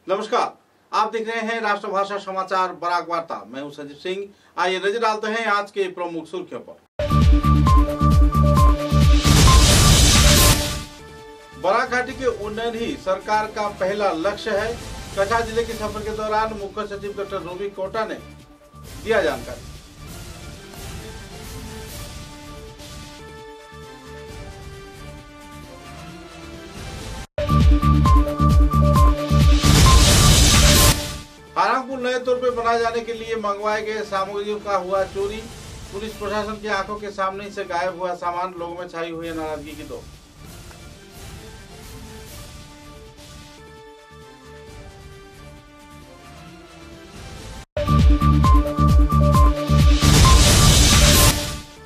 नमस्कार, आप देख रहे हैं राष्ट्रभाषा समाचार बराक वार्ता। मैं हूं संजीव सिंह। आइए नजर डालते हैं आज के प्रमुख सुर्खियों पर। बराक घाटी के उन्नयन ही सरकार का पहला लक्ष्य है। कछार जिले के सफर के दौरान मुख्य सचिव डॉक्टर रूबी कोटा ने दिया जानकारी। हारांगपुर नए तौर पर बनाए जाने के लिए मंगवाए गए सामग्रियों का हुआ चोरी। पुलिस प्रशासन की आंखों के सामने से गायब हुआ सामान, लोगों में छाई हुई नाराजगी की दौर।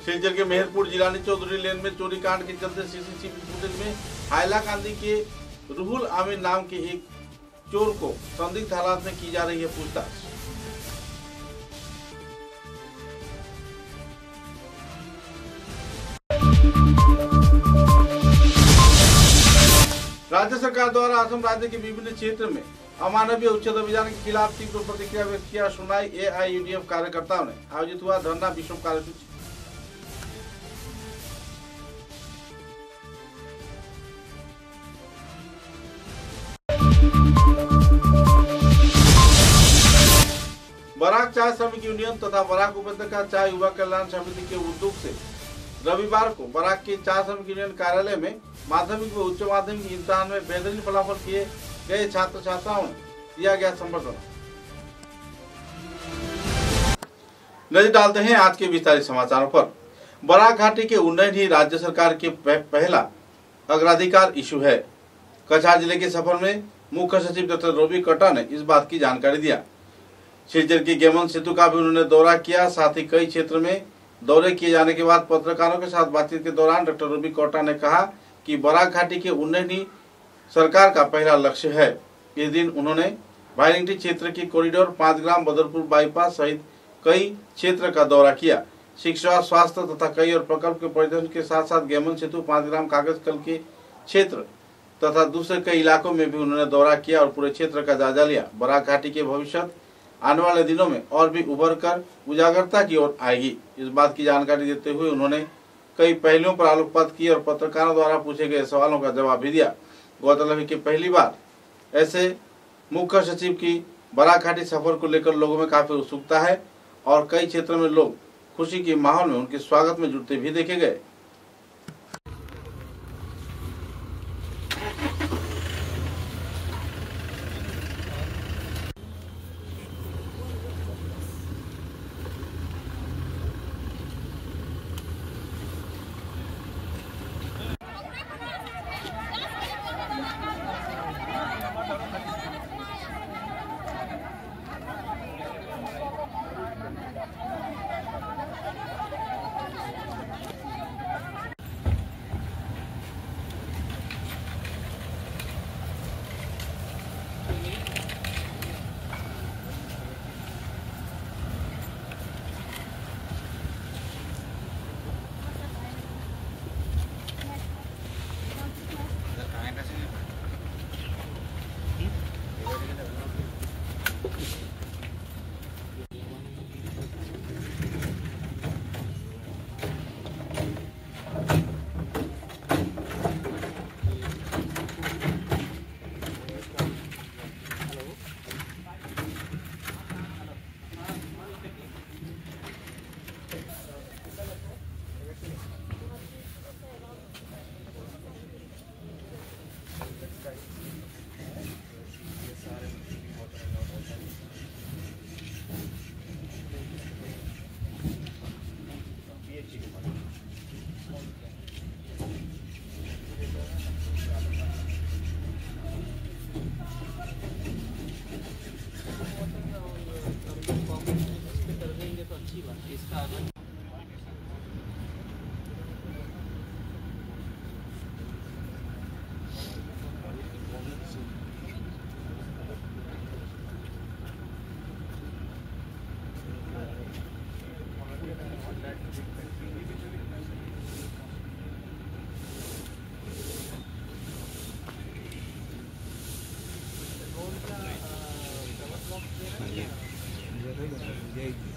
सिलचर के मेहरपुर जिलानी चौधरी लेन में चोरी कांड के चलते सीसीटीवी फुटेज में हाइलाकांदी के रुहुल आमिर नाम के एक चोर को संदिग्ध हालात में की जा रही है पूछताछ। राज्य सरकार द्वारा असम राज्य के विभिन्न क्षेत्र में अमानवीय उच्छेद अभियान के खिलाफ तीव्र प्रतिक्रिया व्यक्त किया। सुनाई AIUDF कार्यकर्ताओं ने आयोजित हुआ धरना विश्व कार्यसूची। बराक चाय श्रमिक यूनियन तथा बराक उपत्यका चाय युवा कल्याण समिति के उद्योग से रविवार को बराक के चाय श्रमिक यूनियन कार्यालय में माध्यमिक व उच्च माध्यमिक इम्तिहान में बेहतरीन फलाफल किए गए छात्र छात्राओं ने दिया गया संबर्धना। नजर डालते हैं आज के विस्तारित समाचारों पर। बराक घाटी के उन्नयन ही राज्य सरकार के पहला अग्राधिकार इशू है। कछार जिले के सफर में मुख्य सचिव डॉक्टर रूबी कोटा ने इस बात की जानकारी दिया। सिलचर की गेमन सेतु का भी उन्होंने दौरा किया। साथ ही कई क्षेत्र में दौरे किए जाने के बाद पत्रकारों के साथ बातचीत के दौरान डॉक्टर रूबी कोटा ने कहा कि बराक घाटी के उन्नयन ही सरकार का पहला लक्ष्य है। इस दिन उन्होंने भाईरिंगटी क्षेत्र की कॉरिडोर 5 ग्राम बदरपुर बाईपास सहित कई क्षेत्र का दौरा किया। शिक्षा, स्वास्थ्य तथा कई और प्रकल्प के परिदर्शन के साथ साथ गेमन सेतु, 5 ग्राम कागज कल के क्षेत्र तथा दूसरे कई इलाकों में भी उन्होंने दौरा किया और पूरे क्षेत्र का जायजा लिया। बराक घाटी के भविष्य आने वाले दिनों में और भी उभर कर उजागरता की ओर आएगी। इस बात की जानकारी देते हुए उन्होंने कई पहलुओं पर आलोकपात की और पत्रकारों द्वारा पूछे गए सवालों का जवाब भी दिया। गौरतलब है कि पहली बार ऐसे मुख्य सचिव की बराक घाटी सफर को लेकर लोगों में काफी उत्सुकता है और कई क्षेत्रों में लोग खुशी के माहौल में उनके स्वागत में जुटते भी देखे गए।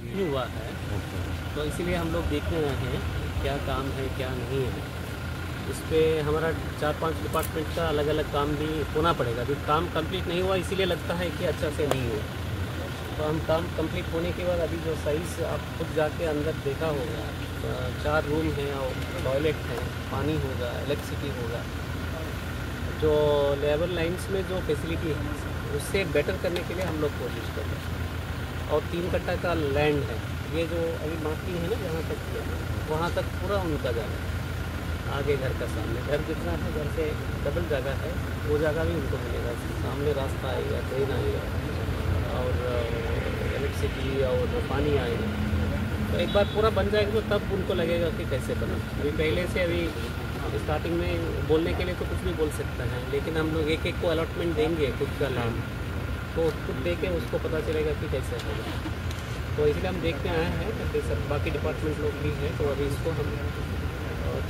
नहीं हुआ है, तो इसीलिए हम लोग देखने आए हैं क्या काम है क्या नहीं है। इस पर हमारा 4-5 डिपार्टमेंट का अलग अलग काम भी होना पड़ेगा। अभी काम कंप्लीट नहीं हुआ, इसीलिए लगता है कि अच्छा से नहीं हुआ। तो हम काम कंप्लीट होने के बाद अभी जो साइज आप खुद जाके अंदर देखा होगा, 4 रूम हैं और टॉयलेट है, पानी होगा, इलेक्ट्रिसिटी होगा। जो लेबर लाइंस में जो फैसिलिटी है उससे बेटर करने के लिए हम लोग कोशिश कर रहे हैं। और 3 कट्टा का लैंड है, ये जो अभी बाकी है ना, जहाँ तक वहाँ तक पूरा उनका जाना है। आगे घर का सामने घर जितना है, घर से डबल जगह है, वो जगह भी उनको मिलेगा। सामने रास्ता आएगा, ट्रेन आएगा और इलेक्ट्रिसिटी और पानी आएगा। तो एक बार पूरा बन जाएगा तो तब उनको लगेगा कि कैसे बना। अभी पहले से अभी स्टार्टिंग में बोलने के लिए तो कुछ भी बोल सकते हैं, लेकिन हम लोग एक एक को अलॉटमेंट देंगे खुद का लैंड, तो खुद दे के उसको पता चलेगा कि कैसे होगा। तो इसलिए हम देखने आए हैं कि सब बाकी डिपार्टमेंट लोग भी हैं, तो अभी इसको हम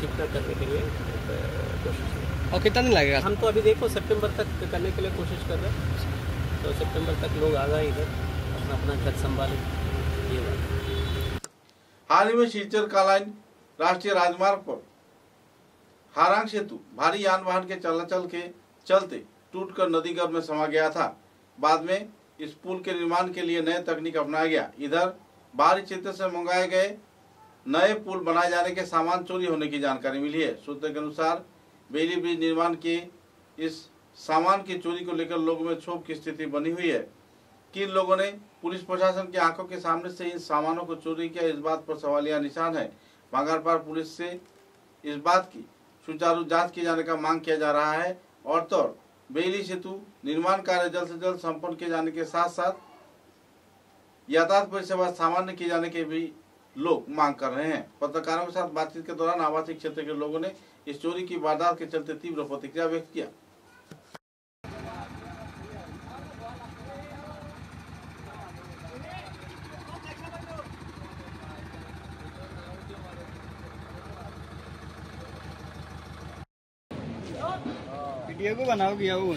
ठीक ठाक करने के लिए कोशिश करें। और कितना दिन लगेगा? हम तो अभी देखो सितंबर तक करने के लिए कोशिश कर रहे हैं, तो सितंबर तक लोग आ गए इधर अपना अपना घर संभालें। ये बात हाल ही में सिलचर कालाइन राष्ट्रीय राजमार्ग पर हारांग सेतु भारी यान वाहन के चलाचल के चलते टूटकर नदी गर्भ में समा गया था। बाद में इस पुल के निर्माण के लिए नए तकनीक अपनाया गया। इधर बाहरी क्षेत्र से मंगाए गए नए पुल बनाए जाने के सामान चोरी होने की जानकारी मिली है। सूत्र के अनुसार बेली ब्रिज निर्माण के इस सामान की चोरी को लेकर लोगों में क्षोभ की स्थिति बनी हुई है। किन लोगों ने पुलिस प्रशासन की आंखों के सामने से इन सामानों को चोरी किया, इस बात पर सवालिया निशान है। भांगरपार पुलिस से इस बात की सुचारू जांच किए जाने का मांग किया जा रहा है और तो बेली सेतु निर्माण कार्य जल्द से जल्द संपन्न किए जाने के साथ साथ यातायात परिसेवा सामान्य किए जाने के भी लोग मांग कर रहे हैं। पत्रकारों के साथ बातचीत के दौरान आवासीय क्षेत्र के लोगों ने इस चोरी की वारदात के चलते तीव्र प्रतिक्रिया व्यक्त किया। वीडियो को बनाओ किया वो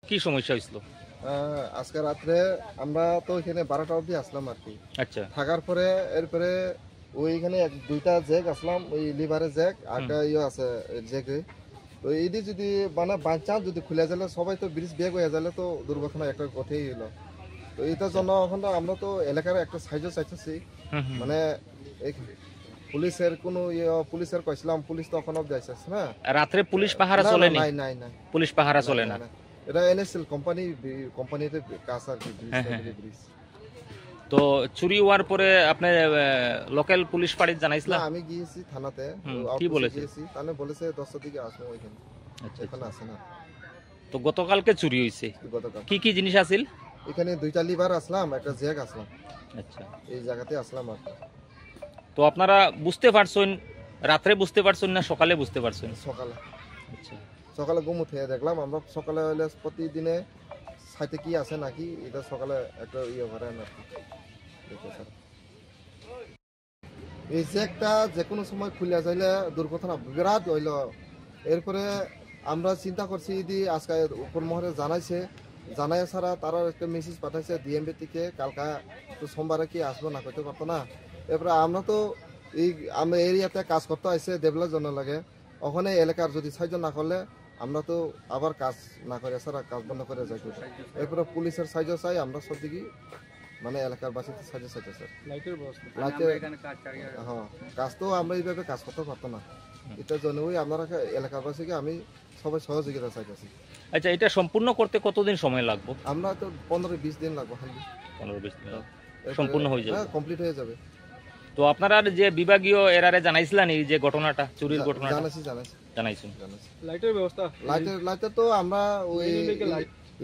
কি সমস্যা হয়েছিল? আজকে রাত্রে আমরা তো এখানে 12টা অবধি আসলাম আর কি। আচ্ছা, থাকার পরে এরপরে ওইখানে 2টা জ্যাক আসলাম, ওই লিভারের জ্যাক আরটা ইয়ে আছে জ্যাকে। তো এইদি যদি মানে বাই চান্স যদি খুলে যাবে সবাই তো ব্রিজ বেগ হয়ে যাবে, তো দুর্ঘটনা একটা কথাই হলো। তো এইটার জন্য এখন আমরা তো এলাকার একটা সাহায্য চাইতেছি, মানে এই পুলিশের কোনো পুলিশের কইছিলাম, পুলিশ তো এখন অবধি আসছে না। রাত্রে পুলিশ পাহারা চলেনি? নাই নাই নাই, পুলিশ পাহারা চলে না। এটা এনএসএল কোম্পানিতে কাজ আর কি, ব্রিজ। তো চুরি হওয়ার পরে আপনি লোকাল পুলিশ পাড়ি জানাইছিলেন? আমি গিয়েছি থানাতে, কি বলেছে? তাহলে বলেছে 10টার দিকে আসবো ওইখানে। আচ্ছা, এখন আসে না। তো গতকালকে চুরি হয়েছে, গতকাল কি কি জিনিস আছিল? এখানে 2টা লিভার আসলাম, একটা জ্যাক আসলাম। আচ্ছা, এই জায়গাতে আসলাম আর। তো আপনারা বুঝতে পারছেন রাত্রে বুঝতে পারছেন না সকালে বুঝতে পারছেন? সকালে আচ্ছা সকালে ঘুম উঠে দেখলাম আমরা সকালে হলে প্রতিদিনে সাইটে কি আছে নাকি এটা সকালে একটা ইয়ে করে না দেখো স্যার এই যে একটা যে কোনো সময় খুলে যাইলে দুর্ঘটনা বিরাট হইল। এরপরে আমরা চিন্তা করছি যদি আজকে উপর মহলে জানাই ছাড়া তারা একটা মেসেজ পাঠাইছে ডিএমবি থেকে কালকা তো সোমবারে কি আসবো না করতে পারতো না। এরপরে আমরা তো এই আমরা এরিয়াতে কাজ করতে আসছে ডেভেলপ জন্য লাগে ওখানে এলাকার যদি সাহায্য না করলে আমরা তো আবার কাজ না করে ছাড়া কাজ বন্ধ করে যাই। এরপরে পুলিশের সাহায্য চাই আমরা সব দিকে মানে এলাকার বাসীতে সাহায্য চাইতে স্যার লাইটের হ্যাঁ কাজ তো আমরা এইভাবে কাজ করতে পারতো না এটার জন্য ওই আপনারা এলাকার বাসীকে আমি সবাই সহযোগিতা চাইতেছি। আচ্ছা এটা সম্পূর্ণ করতে কতদিন সময় লাগবে? আমরা তো 15-20 দিন লাগবে 15-20 দিন সম্পূর্ণ হয়ে যাবে? হ্যাঁ কমপ্লিট হয়ে যাবে। তো আপনারা যে বিভাগীয় এরারে জানাইছিলেন এই যে ঘটনাটা চুরির ঘটনাটা? জানাইছেন। লাইটের ব্যবস্থা লাইটের তো আমরা ওই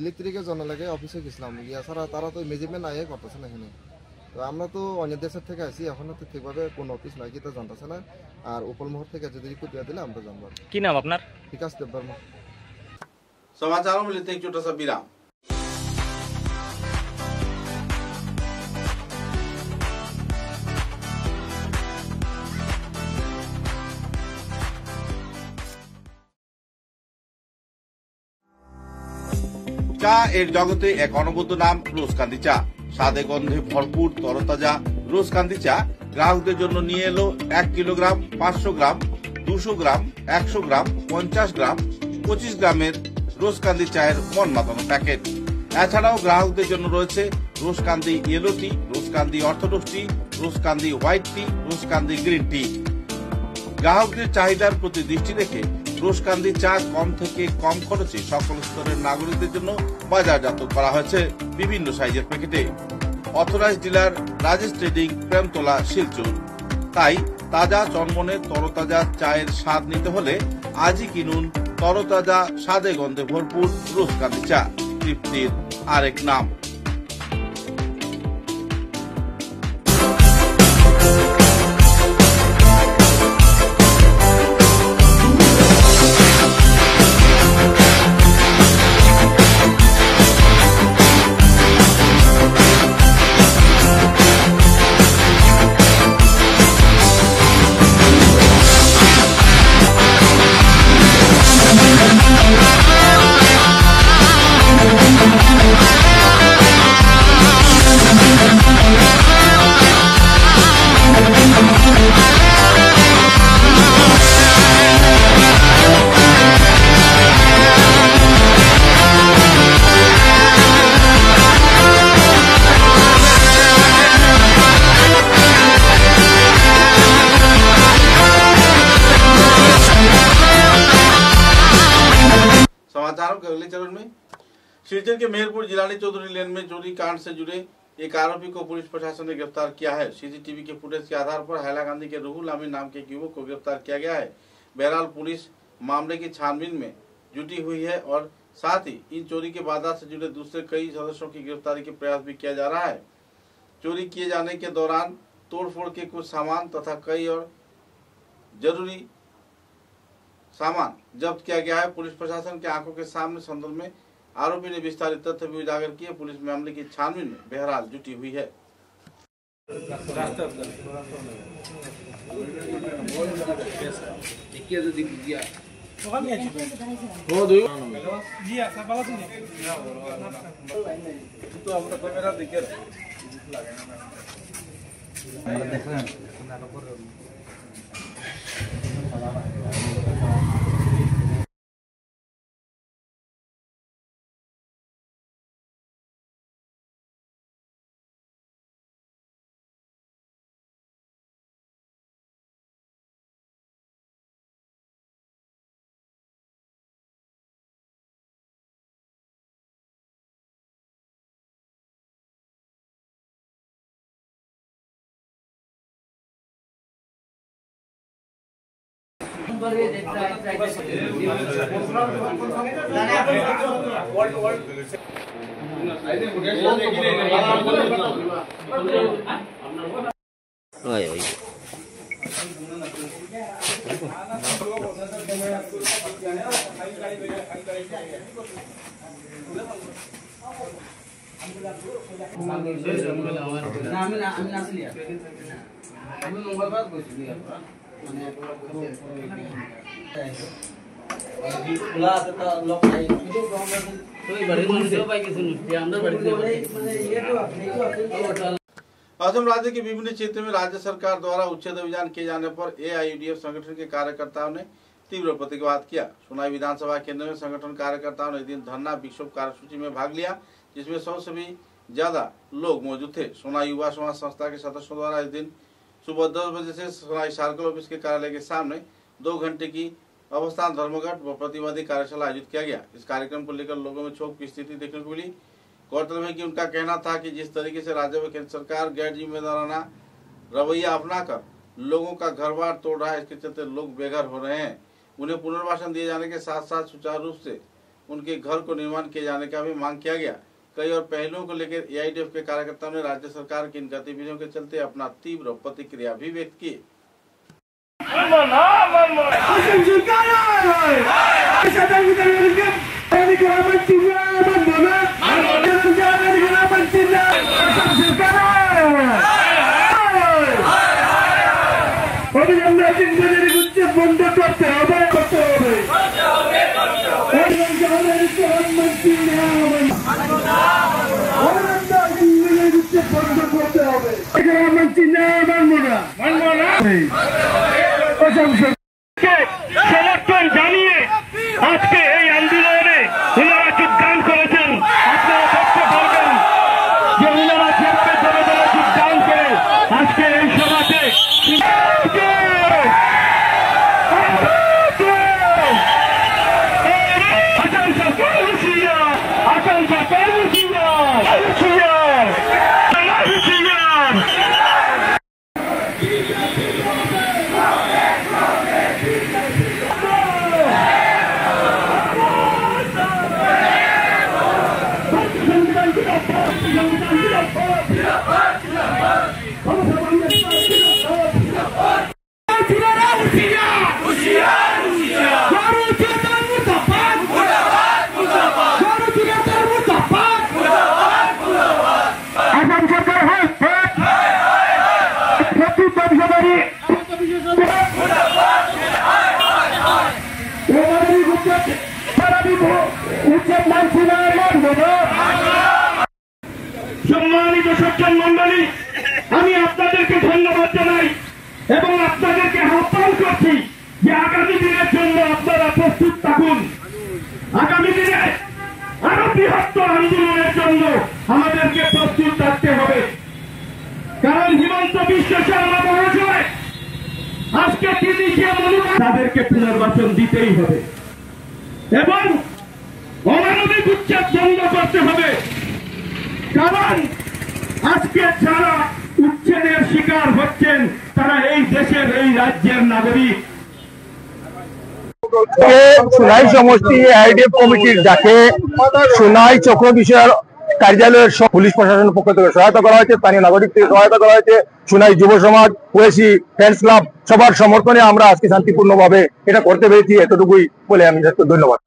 ইলেকট্রিকের জন্য লাগে অফিসে গেছিলাম গিয়া ছাড়া তারা তো মেজারমেন্ট আয়ে করতেছে না এখানে। তো আমরা তো অন্য দেশের থেকে আসি এখনো তো ঠিকভাবে কোনো অফিস নাই তো জানতেছে না। আর উপলমোহর থেকে যদি রিপোর্ট দিয়ে দিলে আমরা জানবো। কি নাম আপনার? विकास देव वर्मा। समाचारों में लेते हैं एक छोटा सा विराम। চা এর জগতে এক অনবদ্য নাম রোজকান্দি চা। স্বাদে গন্ধে ভরপুর তরতাজা রোজকান্দি চা গ্রাহকদের জন্য নিয়ে এলো 1 কিলোগ্রাম, 500 গ্রাম, 200 গ্রাম, 100 গ্রাম, 50 গ্রাম, 25 গ্রামের রোজকান্দি চায়ের মন মাতানো প্যাকেট। এছাড়াও গ্রাহকদের জন্য রয়েছে রোজকান্দি ইয়েলো টি, রোজকান্দি অর্থোডক্স টি, রোজকান্দি হোয়াইট টি, রোজকান্দি গ্রিন টি। গ্রাহকদের চাহিদার প্রতি দৃষ্টি রেখে রোজকান্দি চা কম থেকে কম খরচে সকল স্তরের নাগরিকদের জন্য বাজারজাত করা হয়েছে বিভিন্ন সাইজের প্যাকেটে। Authorise dealer Rajesh trading, Premtala, Silchar. তাই তাজা চনমনে তরতাজা চায়ের স্বাদ নিতে হলে আজই কিনুন তরতাজা স্বাদে গন্ধে ভরপুর রোজকান্দি চা, তৃপ্তির আরেক নাম। समाचारों के अगले चरण में सिलचर के मेहरपुर जिलानी चौधरी लेन में चोरी कांड से जुड़े एक आरोपी को पुलिस प्रशासन ने गिरफ्तार किया है। सीसीटीवी के फुटेज के आधार पर हैलाकांदी के रूहुल अमीन नाम के एक युवक को गिरफ्तार किया गया है। बहरहाल पुलिस मामले की छानबीन में जुटी हुई है और साथ ही इन चोरी के वारदात से जुड़े दूसरे कई सदस्यों की गिरफ्तारी के प्रयास भी किया जा रहा है। चोरी किए जाने के दौरान तोड़फोड़ के कुछ सामान तथा कई और जरूरी सामान जब्त किया गया है। पुलिस प्रशासन के आंखों के सामने संदर्भ में आरोपी ने विस्तारित तथ्य भी उजागर किए। पुलिस मामले की छानबीन में बहरहाल जुटी हुई है। Oi, oi. असम राज्य के विभिन्न क्षेत्र में राज्य सरकार द्वारा उच्छेद अभियान किए जाने पर एआईयूडीएफ संगठन के कार्यकर्ताओं ने तीव्र प्रतिवाद किया। सोनाई विधानसभा केंद्र में संगठन कार्यकर्ताओं ने इस दिन धरना विक्षोभ कार्यसूची में भाग लिया, जिसमें 100 से भी ज्यादा लोग मौजूद थे। सोनाई युवा समाज संस्था के सदस्यों द्वारा इस दिन सुबह 10 बजे से सोनाई सर्कल ऑफिस के कार्यालय के सामने 2 घंटे की अवस्थान धर्मघट व प्रतिवादी कार्यशाला आयोजित किया गया। इस कार्यक्रम को लेकर लोगों में क्षोभ की स्थिति देखने को मिली। गौरतलब है कि उनका कहना था कि जिस तरीके से राज्य व केंद्र सरकार गैर जिम्मेदाराना रवैया अपनाकर लोगों का घर बार तोड़ रहा है, इसके चलते लोग बेघर हो रहे हैं। उन्हें पुनर्वासन दिए जाने के साथ साथ सुचारू रूप से उनके घर को निर्माण किए जाने का भी मांग किया गया। कई और पहलुओं को लेकर एआईयूडीएफ के कार्यकर्ताओं ने राज्य सरकार की इन गतिविधियों के चलते अपना तीव्र प्रतिक्रिया भी व्यक्त की। बंद करते সমর্থন জানিয়ে আজকে এই আন্দোলনে ওনারা যোগদান করেছেন। আপনারা দেখতে পারবেন যে ওনারা যেভাবে দলে দলে যোগদান করে আজকে এই সভাতে সম্মানিত সজ্জন মন্ডলী, আমি আপনাদেরকে ধন্যবাদ জানাই এবং আপনাদেরকে আহ্বান করছি যে আগামী দিনের জন্য আপনারা প্রস্তুত থাকুন। আগামী দিনে আরো বৃহত্তর আন্দোলনের জন্য আমাদেরকে প্রস্তুত থাকতে হবে, কারণ হিমন্ত বিশ্ব শর্মা মহাশয় আজকে তিনি যে মনোভাব, তাদেরকে পুনর্বাসন দিতেই হবে এবং অমানবিক উচ্ছেদ বন্ধ করতে হবে। কারণ আজকে যারা উচ্ছেদের শিকার হচ্ছেন তারা এই দেশের এই রাজ্যের নাগরিক। সোনাই সমষ্টি এআইডিএফ কমিটির ডাকে সোনাই চক্র বিষয়ের কার্যালয়ের সব পুলিশ প্রশাসনের পক্ষ থেকে সহায়তা করা হয়েছে, স্থানীয় নাগরিক থেকে সহায়তা করা হয়েছে, সোনাই যুব সমাজ, ওয়েসি, ফ্রেন্ডস ক্লাব সবার সমর্থনে আমরা আজকে শান্তিপূর্ণভাবে এটা করতে পেরেছি। এতটুকুই বলে আমি ধন্যবাদ।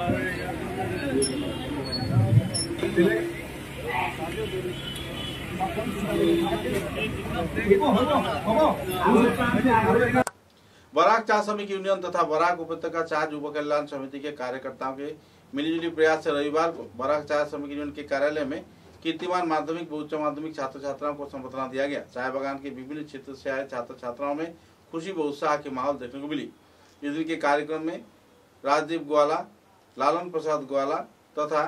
बराक चाह श्रमिक यूनियन तथा बराक उपत्यका चाह युवा कल्याण समिति के कार्यकर्ताओं के मिलीजुली प्रयास से रविवार को बराक चाह श्रमिक यूनियन के कार्यालय में कीर्तिमान माध्यमिक व उच्च माध्यमिक छात्र छात्राओं को संबर्धना दिया गया। चाय बागान के विभिन्न क्षेत्र से आए छात्र छात्राओं में खुशी व उत्साह के माहौल देखने को मिली। इस दिन के कार्यक्रम में राजदीप ग्वाला, लालन प्रसाद ग्वाला तथा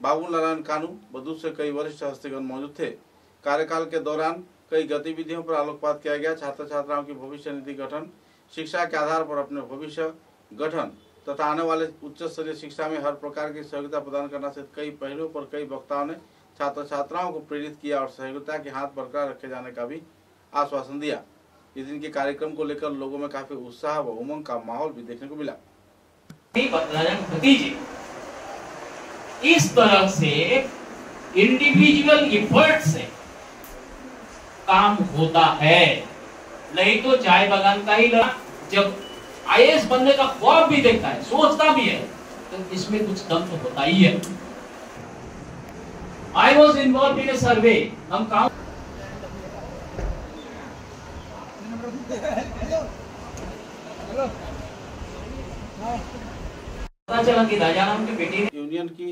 बाबू नारायण कानू व दूसरे कई वरिष्ठ हस्तीगण मौजूद थे। कार्यकाल के दौरान कई गतिविधियों पर आलोकपात किया गया। छात्र छात्राओं की भविष्य निधि गठन, शिक्षा के आधार पर अपने भविष्य गठन तथा आने वाले उच्च स्तरीय शिक्षा में हर प्रकार की सहयोगिता प्रदान करना सहित कई पहलुओं पर कई वक्ताओं ने छात्र छात्राओं को प्रेरित किया और सहयोगिता के हाथ बरकरार रखे जाने का भी आश्वासन दिया। इस दिन के कार्यक्रम को लेकर लोगों में काफी उत्साह व उमंग का माहौल भी देखने को मिला। इस तरह से इंडिविजुअल एफर्ट से काम होता है, नहीं तो चाय बागान का ही जब आईएएस बनने का ख्वाब भी देखता है, सोचता भी है, तो इसमें कुछ दम तो होता ही है। I was involved in a survey. हम काम पता चला कि राजाराम की बेटी यूनियन की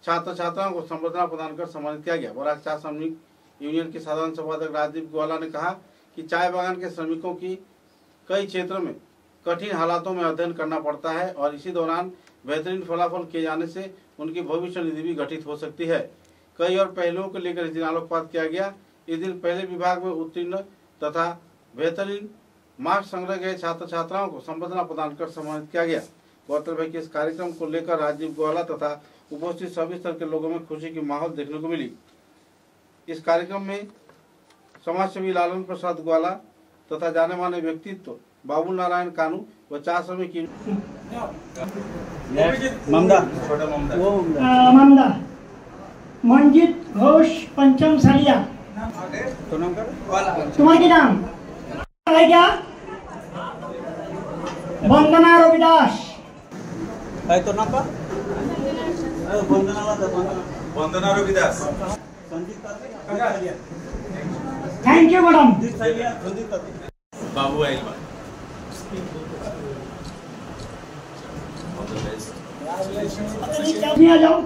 छात्र छात्राओं को संबर्धना प्रदान कर सम्मानित किया गया। बराक चाय श्रमिक यूनियन के साधारण संपादक राजदीप ग्वाला ने कहा कि चाय बागान के श्रमिकों की कई क्षेत्रों में कठिन हालातों में अध्ययन करना पड़ता है और इसी दौरान बेहतरीन फलाफल किए जाने से उनकी भविष्य निधि भी गठित हो सकती है। कई और पहलुओं को लेकर इस दिन आलोकपात किया गया। इस दिन पहले विभाग में उत्तीर्ण तथा बेहतरीन मार्क्स संग्रह गए छात्र छात्राओं को संबर्धना प्रदान कर सम्मानित किया गया। गौरतलब है कि इस कार्यक्रम को लेकर राजीव ग्वाला तथा उपस्थित सभी स्तर के लोगों में खुशी की माहौल देखने को मिली। इस कार्यक्रम में समाजसेवी लालन प्रसाद ग्वाला तथा जाने माने व्यक्तित्व बाबू नारायण कानू व चाय श्रमिक ममदा मंजित घोष पंचम सालिया तुम्हारे नाम है क्या? Vandana Ravidas Vandana Ravidas. Thank you madam. बाबू आइल आ जाओ।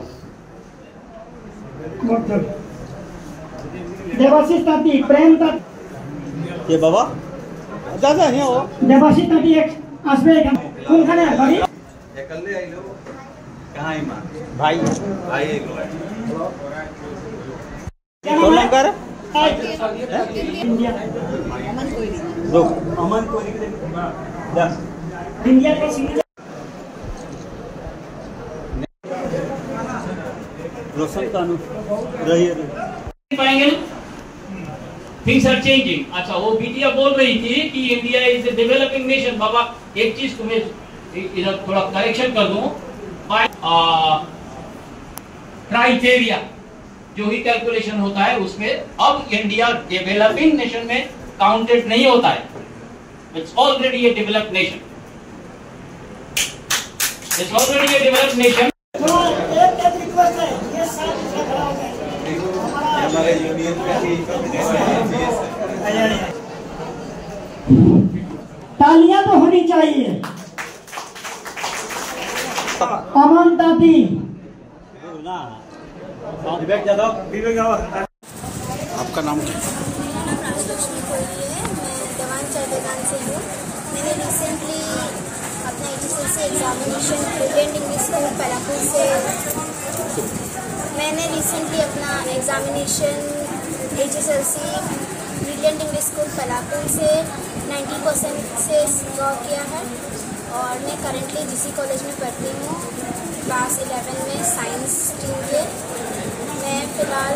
देवाशीष ताती प्रेम ताती ये बाबा दादा नहीं हो देवाशीष ताती एक आसबे कौन खाने है भाई? एकल्ले आइलो कहाँ है माँ? भाई भाई एक तो लंकर इंडिया अमन को इंडिया के सीनियर रोशन कानू रही पाएंगे थिंग्स आर चेंजिंग। अच्छा, वो बिटिया बोल रही थी कि India is a developing nation. बाबा एक चीज तुम्हें इधर थोड़ा करेक्शन कर दूं, क्राइटेरिया जो ही कैलकुलेशन होता है उसमें अब इंडिया डेवलपिंग नेशन में काउंटेड नहीं होता है। It's already A developed nation, it's already A developed nation. एक रिक्वेस्ट है, ये साथ खड़ा हो जाए हमारे यूनियन तालियां तो होनी चाहिए। अमन ताती आपका नाम क्या है? मैंने रिसेंटली अपना HSLC examination Brilliant English school Palapur से ब्रिलियंट इंग्लिश स्कूल पलापुर से 90% से स्कोर किया है और मैं करेंटली GC कॉलेज में पढ़ती हूँ क्लास 11 में साइंस स्ट्रीम के। मैं फ़िलहाल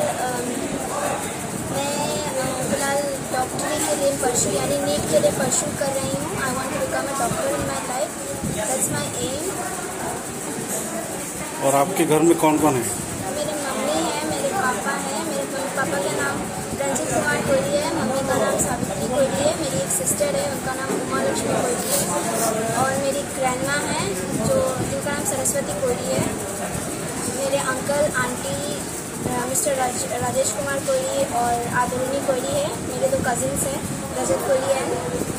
डॉक्टरी के लिए परस्यू यानी नीट के लिए परस्यू कर रही हूँ। I want to become a doctor in my life, that's my aim. और आपके घर में कौन कौन है? मेरी मम्मी है, मेरे पापा हैं। मेरे पापा का नाम रंजीत कुमार कोहली है, मम्मी का नाम सावित्री कोहली है। मेरी एक सिस्टर है, उनका नाम उमा लक्ष्मी कोहली है और मेरी ग्रैंडमा है जिनका नाम सरस्वती कोहली है। मेरे uncle aunty mister Rajesh Kumar Kohli और आदरणीय कोहली है। मेरे 2 कजिन्स हैं, रजत कोहली एंड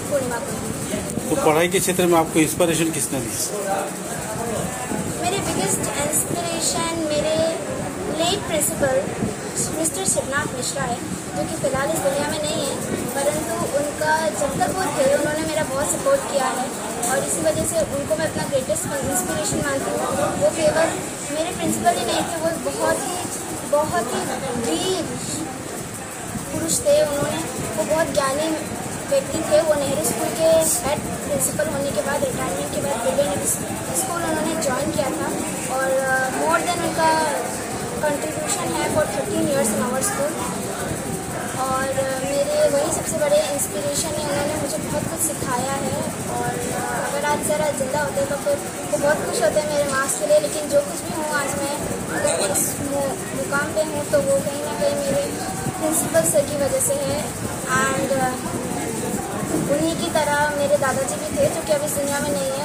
पूर्णिमा कोहली। तो पढ़ाई के क्षेत्र में आपको इंस्पिरेशन किसने दी? मेरे बिगेस्ट इंस्पिरेशन मेरे late principal mister Shivnath Mishra है, जो कि फ़िलहाल इस दुनिया में नहीं है, परंतु उनका जब तक वो थे उन्होंने मेरा बहुत सपोर्ट किया है और इसी वजह से उनको मैं अपना ग्रेटेस्ट इंस्पिरेशन मानती हूँ। वो केवल मेरे प्रिंसिपल ही नहीं थे, वो बहुत ही वीर पुरुष थे। वो बहुत ज्ञानी व्यक्ति थे। वो नेहरू स्कूल के हेड प्रिंसिपल होने के बाद रिटायरमेंट के बाद ब्रिलियंट स्कूल उन्होंने ज्वाइन किया था और मोर देन उनका कंट्रीब्यूशन है for 13 years in our school. और मेरे वही सबसे बड़े इंस्पिरेशन है, उन्होंने मुझे बहुत कुछ सिखाया है और अगर आज ज़रा जिंदा होते तो फिर वो बहुत खुश होते मेरे मार्क्स के लिए। लेकिन जो कुछ भी हूँ आज मैं अगर इस मुकाम पे हूँ तो वो कहीं ना कहीं मेरे प्रिंसिपल सर की वजह से है। एंड उन्हीं की तरह मेरे दादाजी भी थे जो कि अभी इस दुनिया में नहीं है,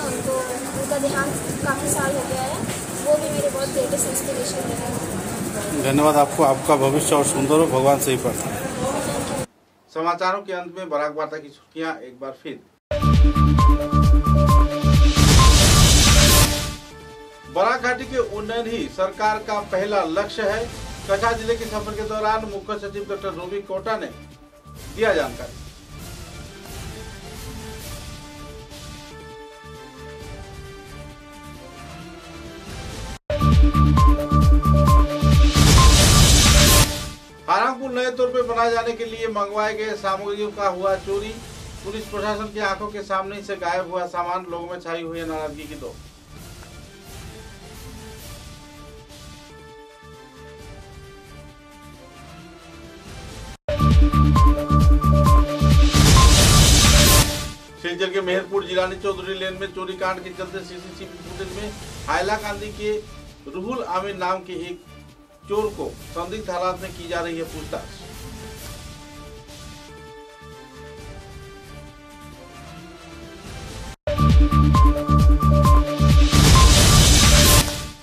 उनका देहांत काफ़ी साल हो गया है। वो भी मेरे बहुत ग्रेटेस्ट इंस्पिरेशन है। धन्यवाद आपको। आपका भविष्य और सुंदर हो, भगवान से ही प्रार्थना है। समाचारों के अंत में बराक वार्ता की सुर्खियां एक बार फिर। बराक घाटी के उन्नयन ही सरकार का पहला लक्ष्य है। कछार जिले के सफर के दौरान मुख्य सचिव डॉक्टर रूबी कोटा ने दिया जानकारी। हारांगपुर नए तौर पर बनाए जाने के लिए मंगवाए गए सामग्रियों का हुआ चोरी। पुलिस प्रशासन की आंखों के सामने से गायब हुआ सामान, लोगों में छाई हुई नाराजगी की दौर। सिलचर के मेहरपुर जिलानी चौधरी लेन में चोरी कांड के चलते सीसीटीवी फुटेज में हाइलाकांदी के रूहुल आमिर नाम के एक चोर को संदिग्ध हालात में की जा रही है पूछताछ।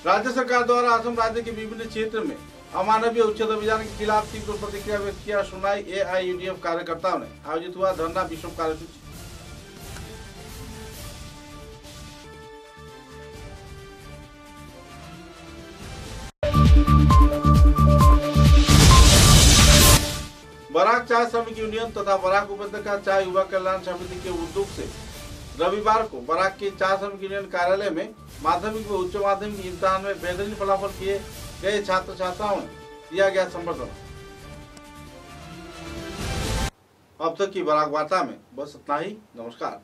राज्य सरकार द्वारा असम राज्य के विभिन्न क्षेत्र में अमानवीय उच्छेद अभियान के खिलाफ तीव्र प्रतिक्रिया व्यक्त किया। सुनाई AIUDF कार्यकर्ताओं ने आयोजित हुआ धरना विश्व कार्यसूची। बराक चाय श्रमिक यूनियन तथा बराक उपत्यका चाय युवा कल्याण समिति के उद्योग से रविवार को बराक के चाय श्रमिक यूनियन कार्यालय में माध्यमिक व उच्च माध्यमिक इम्तिहान में बेहतरीन फलाफल किए गए छात्र छात्राओं ने दिया गया संबर्धना। अब तक की बराक वार्ता में बस इतना ही। नमस्कार।